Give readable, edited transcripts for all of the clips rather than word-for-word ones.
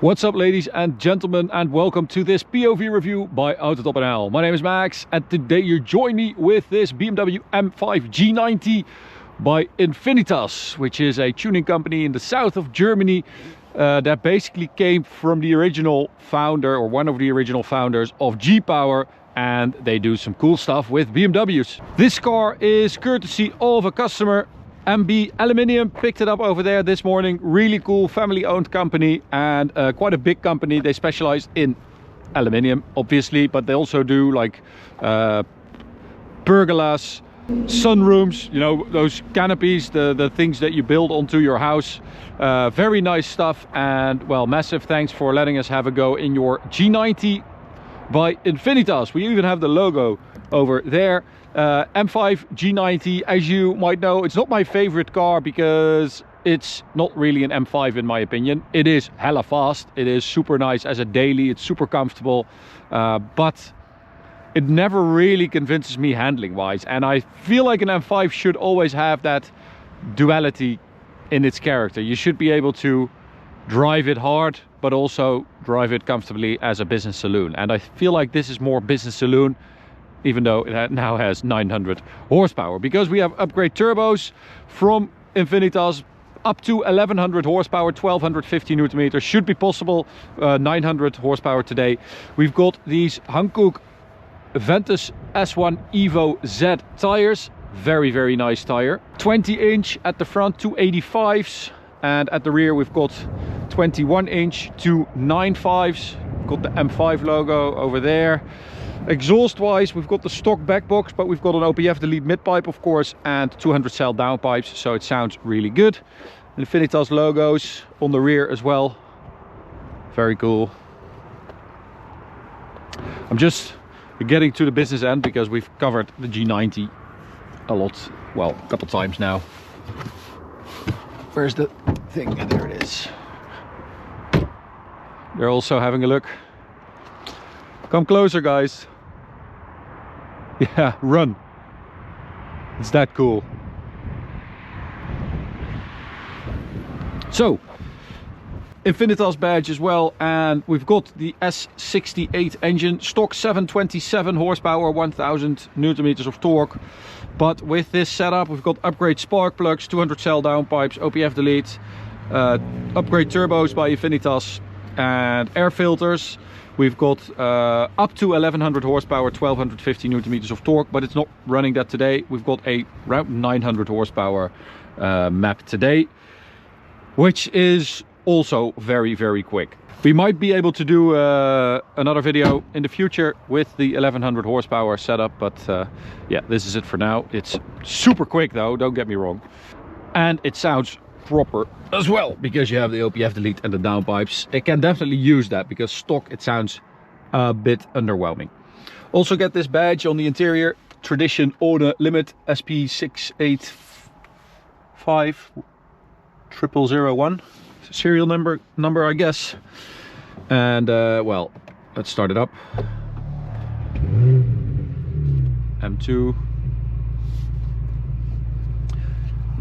What's up, ladies and gentlemen, and welcome to this POV review by Autobahn. My name is Max, and today you join me with this BMW M5 G90 by Infinitas, which is a tuning company in the south of Germany that basically came from the original founder, or one of the original founders of G-Power, and they do some cool stuff with BMWs. This car is courtesy of a customer. MB Aluminium picked it up over there this morning. Really cool family owned company, and quite a big company. They specialize in aluminium obviously, but they also do like pergolas, sunrooms, you know, those canopies, the things that you build onto your house. Very nice stuff, and well, massive thanks for letting us have a go in your G90 by Infinitas. We even have the logo over there. M5 G90, as you might know, it's not my favorite car because it's not really an M5 in my opinion. It is hella fast, it is super nice as a daily, it's super comfortable, but it never really convinces me handling wise, and I feel like an M5 should always have that duality in its character. You should be able to drive it hard but also drive it comfortably as a business saloon, and I feel like this is more business saloon, even though it now has 900 horsepower, because we have upgrade turbos from Infinitas up to 1100 horsepower, 1250 newton meters should be possible, 900 horsepower today. We've got these Hankook Ventus S1 Evo Z tires, very nice tire, 20-inch at the front, 285s, and at the rear we've got 21-inch 295s. Got the M5 logo over there. Exhaust wise, we've got the stock back box, but we've got an OPF delete mid pipe of course, and 200 cell down pipes, so it sounds really good. Infinitas logos on the rear as well, very cool. I'm just getting to the business end because we've covered the G90 a lot, well, a couple times now. Where's the thing? There it is. They're also having a look. Come closer, guys. Yeah, run. It's that cool. So, Infinitas badge as well, and we've got the S68 engine, stock 727 horsepower, 1000 newton meters of torque. But with this setup, we've got upgrade spark plugs, 200 cell down pipes, OPF delete, upgrade turbos by Infinitas, and air filters. We've got up to 1100 horsepower, 1250 newton meters of torque, but it's not running that today. We've got a around 900 horsepower map today, which is also very quick. We might be able to do another video in the future with the 1100 horsepower setup, but yeah, this is it for now. It's super quick though, don't get me wrong, and it sounds proper as well because you have the OPF delete and the downpipes. It can definitely use that because stock it sounds a bit underwhelming. Also get this badge on the interior, Tradition Order Limit SP6850001 serial number I guess. And well, let's start it up. M2.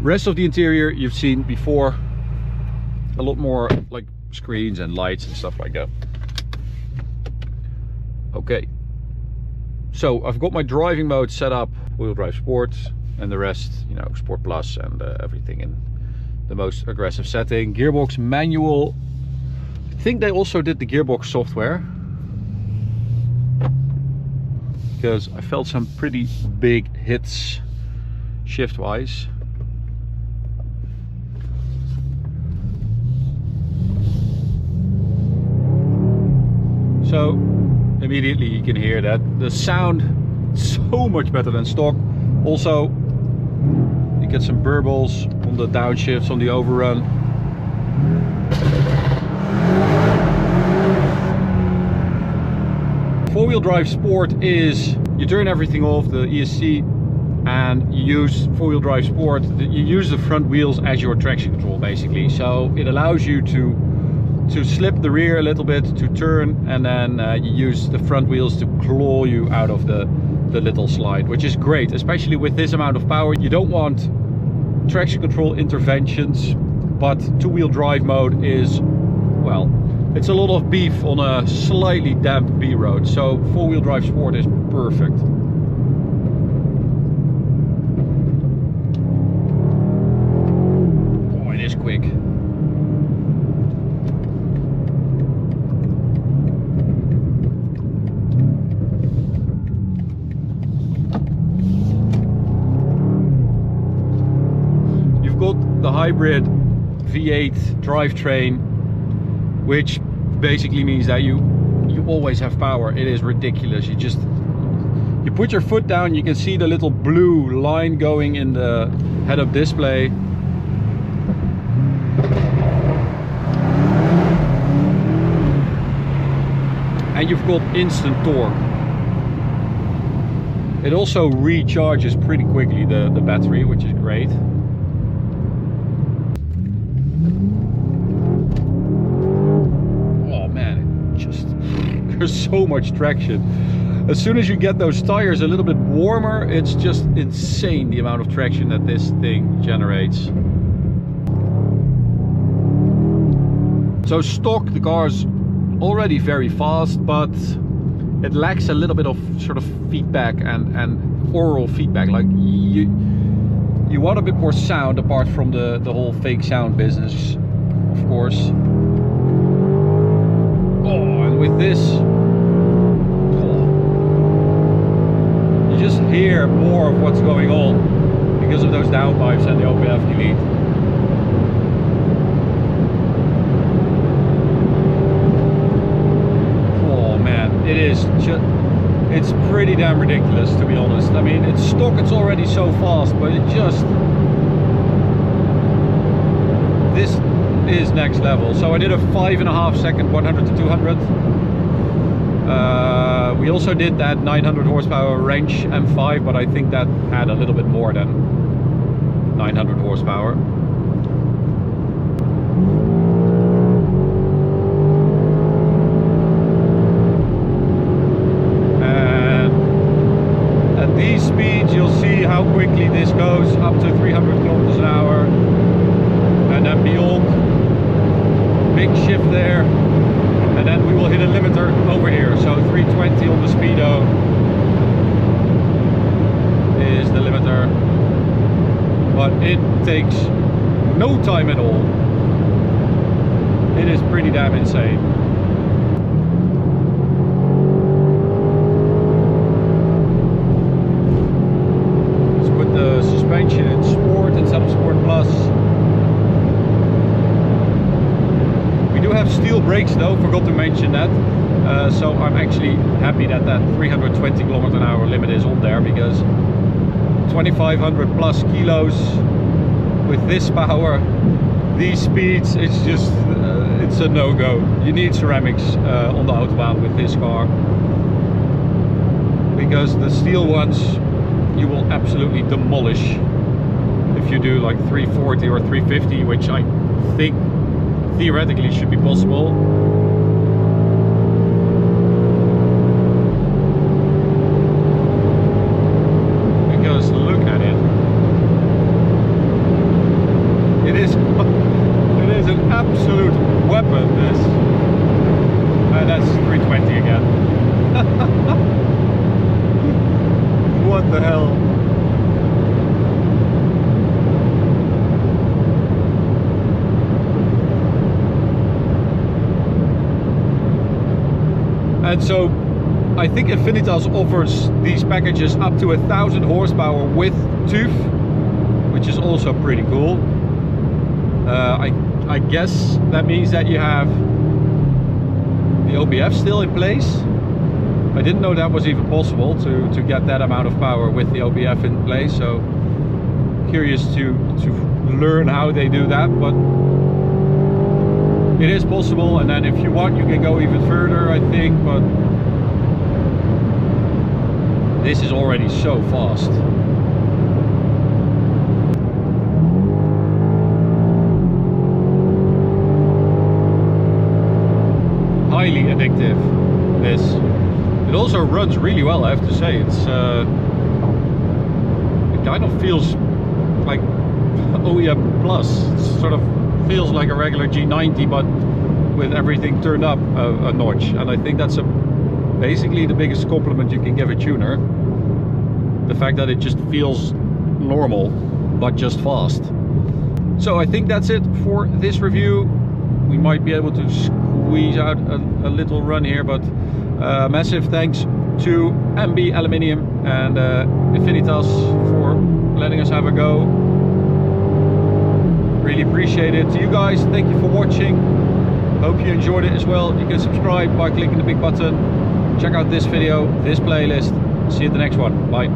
Rest of the interior you've seen before, a lot more like screens and lights and stuff like that. Okay, so I've got my driving mode set up, wheel drive sport, and the rest, you know, sport plus and everything in the most aggressive setting. Gearbox manual. I think they also did the gearbox software, because I felt some pretty big hits shift wise. So immediately you can hear that the sound so much better than stock. Also you get some burbles on the downshifts, on the overrun. Four-wheel drive sport is you turn everything off, the ESC, and you use four-wheel drive sport. You use the front wheels as your traction control basically, so it allows you to slip the rear a little bit, to turn, and then you use the front wheels to claw you out of the little slide, which is great, especially with this amount of power. You don't want traction control interventions, but two-wheel drive mode is, well, It's a lot of beef on a slightly damp B road, so four-wheel drive sport is perfect. Oh, it is quick. You've got the hybrid V8 drivetrain, which basically means that you always have power. It is ridiculous. You put your foot down, you can see the little blue line going in the head-up display. And you've got instant torque. It also recharges pretty quickly, the battery, which is great. There's so much traction. As soon as you get those tires a little bit warmer, it's just insane the amount of traction that this thing generates. So stock, the car's already very fast, but it lacks a little bit of sort of feedback and oral feedback. Like you want a bit more sound apart from the whole fake sound business, of course. Oh, and with this, you just hear more of what's going on because of those downpipes and the OPF delete. Oh man, it's pretty damn ridiculous, to be honest. I mean, it's stock, it's already so fast, but this is next level. So I did a 5.5 second 100 to 200. We also did that 900 horsepower wrench M5, but I think that had a little bit more than 900 horsepower. And at these speeds you'll see how quickly this goes, up to 300 kilometers an hour, and then beyond. Big shift there, and then we will hit a limiter over here. So 320 on the speedo is the limiter, but it takes no time at all. It is pretty damn insane. Let's put the suspension in sport instead of sport plus. Have steel brakes though, forgot to mention that. So I'm actually happy that that 320 kilometers an hour limit is on there, because 2500 plus kilos with this power, these speeds, it's just it's a no-go. You need ceramics on the Autobahn with this car, because the steel ones you will absolutely demolish if you do like 340 or 350, which I think theoretically should be possible. Because look at it. It is an absolute weapon, this. And that's 320 again. What the hell? And so I think Infinitas offers these packages up to 1000 horsepower with TÜV, which is also pretty cool. I guess that means that you have the OPF still in place. I didn't know that was even possible to get that amount of power with the OPF in place, so curious to learn how they do that, but it is possible. And then if you want, you can go even further, I think, but this is already so fast. Highly addictive, this. It also runs really well, I have to say. It's it kind of feels like OEM Plus. It sort of feels like a regular G90, but with everything turned up a notch, and I think that's basically the biggest compliment you can give a tuner. The fact that it just feels normal, but just fast. So I think that's it for this review. We might be able to squeeze out a little run here, but massive thanks to MB Aluminium and Infinitas for letting us have a go. Really appreciate it. To you guys, thank you for watching. Hope you enjoyed it as well. You can subscribe by clicking the big button. Check out this video, this playlist. See you at the next one. Bye.